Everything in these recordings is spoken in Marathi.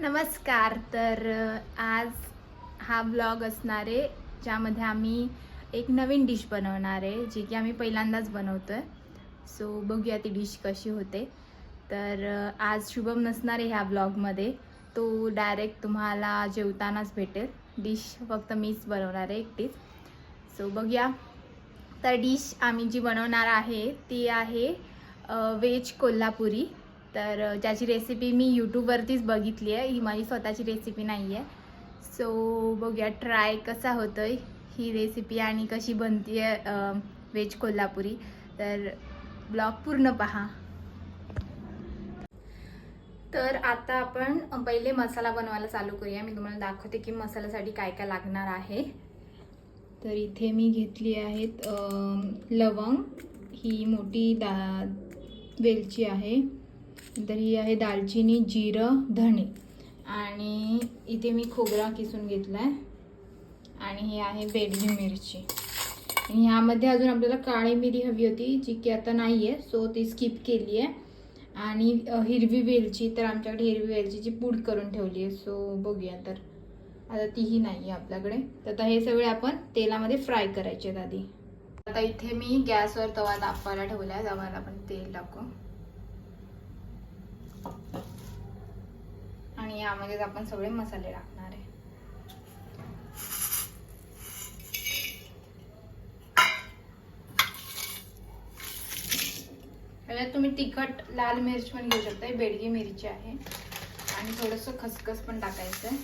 नमस्कार. तर आज हा ब्लॉग असणार आहे ज्यामध्ये आम्ही एक नवीन डिश बनवणार आहे जी की आम्ही पहिल्यांदाच बनवतोय. सो बघूया ती डिश कशी होते. तर आज शुभम नसणार आहे ह्या ब्लॉगमध्ये. तो डायरेक्ट तुम्हाला जेवतानाच भेटेल. डिश फक्त मीच बनवणार आहे एकटीच. सो बघूया. तर डिश आम्ही जी बनवणार आहे ती आहे व्हेज कोल्हापुरी. तर ज्याची रेसिपी मी यूट्यूबवरतीच बघितली आहे. ही माझी स्वतःची रेसिपी नाही आहे. सो बघूया ट्राय कसा होतो आहे ही रेसिपी आणि कशी बनते आहे व्हेज कोल्हापुरी. तर ब्लॉग पूर्ण पहा. तर आता आपण पहिले मसाला बनवायला चालू करूया. मी तुम्हाला दाखवते की मसाल्यासाठी काय काय लागणार आहे. तर इथे मी घेतली आहेत लवंग, ही मोठी वेलची आहे. नंतर ही आहे दालचिनी, जिरं, धणे आणि इथे मी खोबरा किसून घेतला आहे आणि ही आहे बेडगी मिरची. आणि ह्यामध्ये अजून आपल्याला काळी मिरी हवी होती जी की आता नाही आहे, सो ती स्किप केली आहे. आणि हिरवी वेलची, तर आमच्याकडे हिरवी वेलचीची पूड करून ठेवली आहे. सो बघूया, तर आता तीही नाही आहे आपल्याकडे. तर आता हे सगळे आपण तेलामध्ये फ्राय करायचे आहेत आधी. आता इथे मी गॅसवर तवा तापवायला ठेवला आहे. तवाला आपण तेल टाकू आणि यामध्येच आपण सगळे मसाले टाकणार आहे. त्याच्यात तुम्ही तिखट लाल मिरची पण घेऊ शकता. बेडगी मिरची आहे आणि थोडंसं खसखस पण टाकायचं आहे.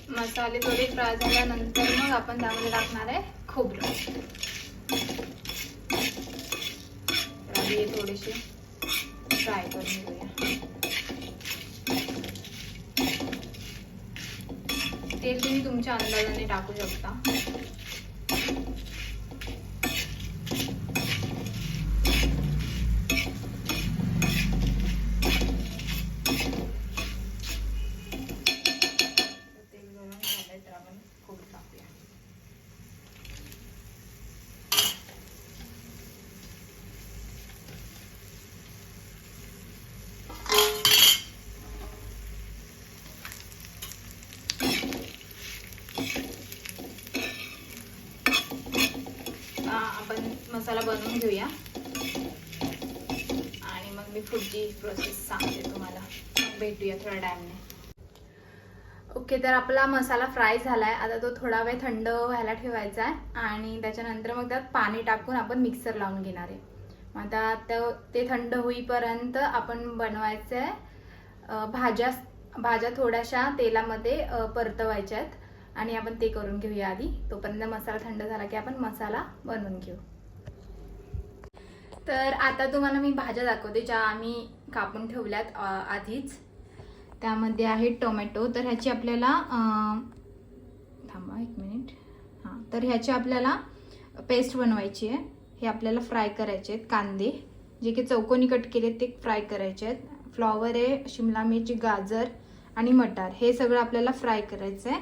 मसाले थोडे फ्राय झाल्यानंतर मग आपण त्यामध्ये टाकणार आहे खोबरं. हे थोडेसे फ्राय करून घेऊया. तेल तुम्ही तुमच्या अंदाजाने टाकू शकता. तेल गरम झालंय तर आपण खोबरं टाकूया. आपण मसाला बनवून घेऊया आणि मग मी पुढची प्रोसेस सांगते तुम्हाला. भेटूया थोड्या टाइमने. ओके, तर आपला मसाला फ्राय झालाय. आता तो थोडा वेळ थंड व्हायला ठेवायचा आहे आणि त्याच्यानंतर मग त्यात पाणी टाकून आपण मिक्सर लावून घेणार आहे. मग आता ते थंड होईपर्यंत आपण बनवायचं आहे भाज्या थोड्याशा तेलामध्ये परतवायच्या आहेत आणि आपण ते करून घेऊया आधी. तोपर्यंत मसाला थंड झाला की आपण मसाला बनवून घेऊ. तर आता तुम्हाला मी भाज्या दाखवते ज्या आम्ही कापून ठेवल्यात आधीच. त्यामध्ये आहे टोमॅटो. तर ह्याची आपल्याला थांबा एक मिनिट. हां, तर ह्याची आपल्याला पेस्ट बनवायची आहे. हे आपल्याला फ्राय करायचे आहेत. कांदे जे की चौकोनी कट केले ते फ्राय करायचे आहेत. फ्लॉवर आहे, शिमला मिरची, गाजर आणि मटार हे सगळं आपल्याला फ्राय करायचं आहे.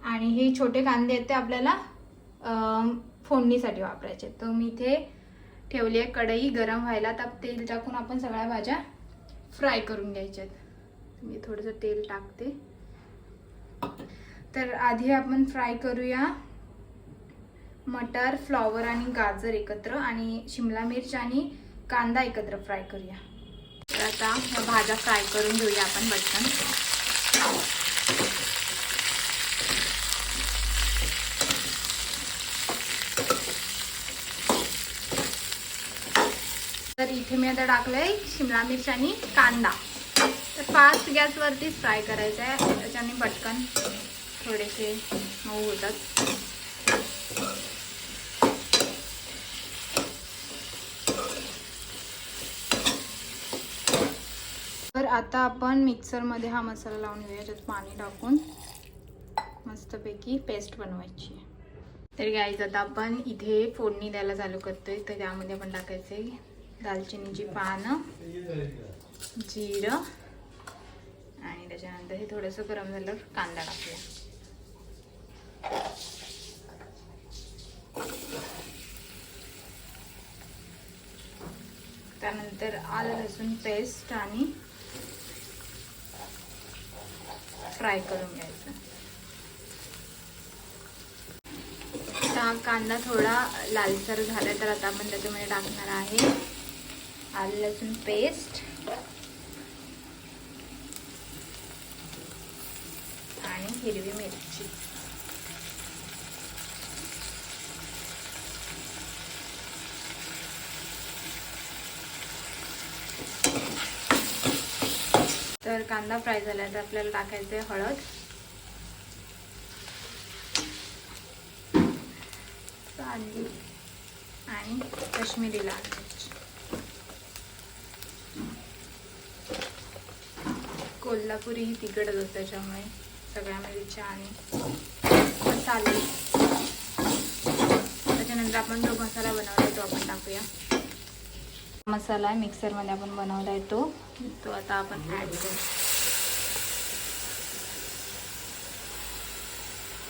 आणि हे छोटे कांदे आहेत ते आपल्याला फोडणीसाठी वापरायचे. तर मी इथे ठेवली आहे कढई गरम व्हायला. तर तेल टाकून आपण सगळ्या भाज्या फ्राय करून घ्यायच्या आहेत. मी थोडंसं तेल टाकते. तर आधी आपण फ्राय करूया मटार, फ्लॉवर आणि गाजर एकत्र आणि शिमला मिर्च आणि कांदा एकत्र फ्राय करूया. तर आता ह्या भाज्या फ्राय करून घेऊया आपण पटकन. तर इथे मी आता टाकलंय शिमला मिर्च आणि कांदा. तर फास्ट गॅसवरतीच फ्राय करायचं आहे. त्याच्याने पटकन थोडेसे मऊ होतात. तर आता आपण मिक्सरमध्ये हा मसाला लावून घेऊया. त्यात पाणी टाकून मस्तपैकी पेस्ट बनवायची आहे. तर गाईज आता आपण इथे फोडणी द्यायला चालू करतोय. तर त्यामध्ये आपण टाकायचं आहे दालचिनीची पानं, जिरं आणि त्याच्यानंतर हे थोडंसं गरम झाल्यावर कांदा टाकूया. त्यानंतर आलं लसूण पेस्ट आणि फ्राय करून घ्यायचं. आता कांदा थोडा लालसर झाला तर आता आपण त्याच्यामध्ये टाकणार आहे आलं लसूण पेस्ट आणि हिरवी मिरची. तर कांदा फ्राय झाला तर आपल्याला टाकायचे हळद, कांदी आणि काश्मीरी लाल मिरच. कोल्हापुरी ही तिखट होतं त्याच्यामुळे सगळ्या मिरच्या आणि मसाले. त्याच्यानंतर आपण जो मसाला बनवला तो आपण टाकूया. मसाला मिक्सरमध्ये आपण बनवला आहे तो आता आपण ॲड करू.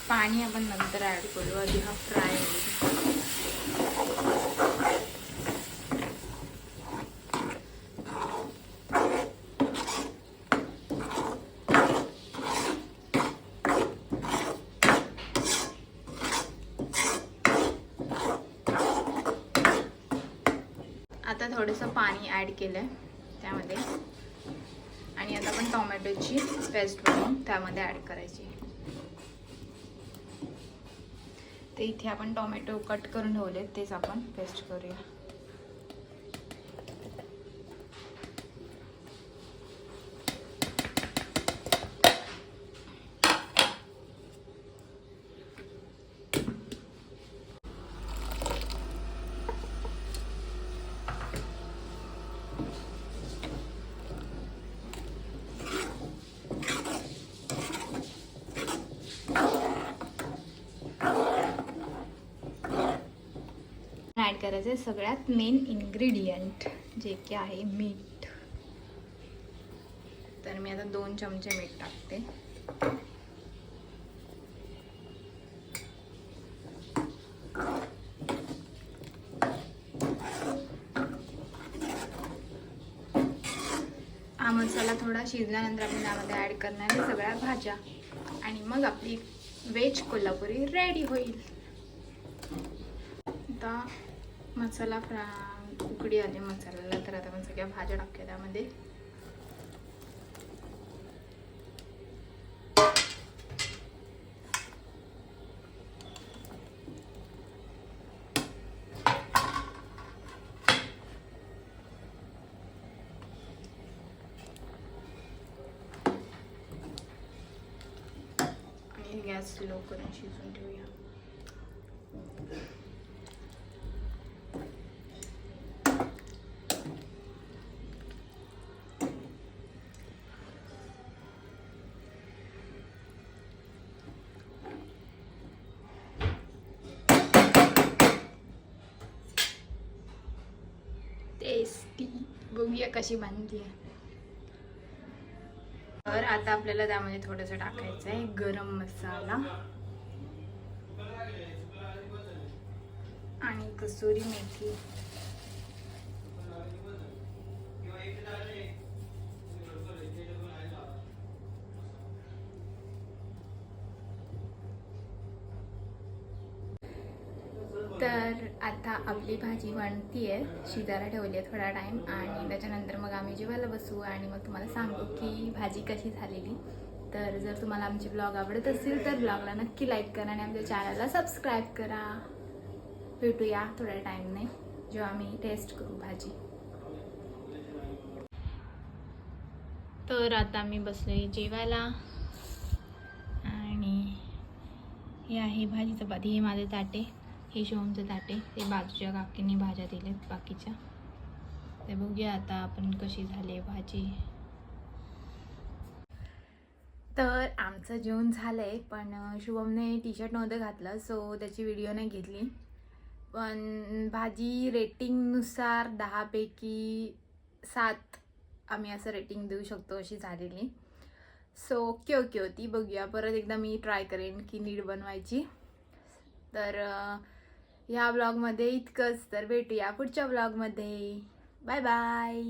पाणी आपण नंतर ॲड करू, आधी हा फ्राय होईल. आता थोडंसं पाणी ॲड केलं आहे त्यामध्ये आणि आता आपण टोमॅटोची पेस्ट बनवून त्यामध्ये ॲड करायची. ते इथे आपण टोमॅटो कट करून ठेवले तेच आपण पेस्ट करूया. ॲड करायचं आहे सगळ्यात मेन इन्ग्रेडियंट जे की आहे मीठ. तर मी आता 2 चमचे मीठ टाकते. हा मसाला थोडा शिजल्यानंतर आपण त्यामध्ये ॲड करणार आहे सगळ्या भाज्या आणि मग आपली व्हेज कोल्हापुरी रेडी होईल. आता मसाला उकडी आली मसाल्याला तर आता आपण सगळ्या भाज्या टाकूया त्यामध्ये. आणि गॅस लो करून शिजवून ठेवूया. टेस्टी बघूया कशी बनते. तर आता आपल्याला त्यामध्ये थोडंसं टाकायचं आहे गरम मसाला आणि कसुरी मेथी. तर आता आपली भाजी बनतीये, शिजायला ठेवली आहे थोडा टाइम आणि त्याच्यानंतर मग आम्ही जेवायला बसू आणि मग तुम्हाला सांगू की भाजी कशी झालेली. तर जर तुम्हाला आमचे ब्लॉग आवडत असतील तर ब्लॉगला नक्की लाईक करा आणि आमच्या चॅनलला सबस्क्राईब करा. भेटूया थोड्या टाइमने जेव्हा आम्ही टेस्ट करू भाजी. तर आता मी बसले जेवायला आणि हे आहे भाजी चपाती. हे माझे ताटे, हे शिवमचं ताटे, ते बाजूच्या काकींनी भाज्या दिल्यात बाकीच्या. ते बघूया आता आपण कशी झाली भाजी. तर आमचं जेवण झालंय पण शुभमने टी शर्ट नव्हतं घातलं सो त्याची व्हिडिओ नाही घेतली. पण भाजी रेटिंगनुसार 10 पैकी 7 आम्ही असं रेटिंग देऊ शकतो अशी झालेली. सो ओके होती. बघूया परत एकदा मी ट्राय करेन की नीट बनवायची. तर ह्या ब्लॉगमध्ये इतकंच. तर भेटूया पुढच्या ब्लॉगमध्ये. Bye bye.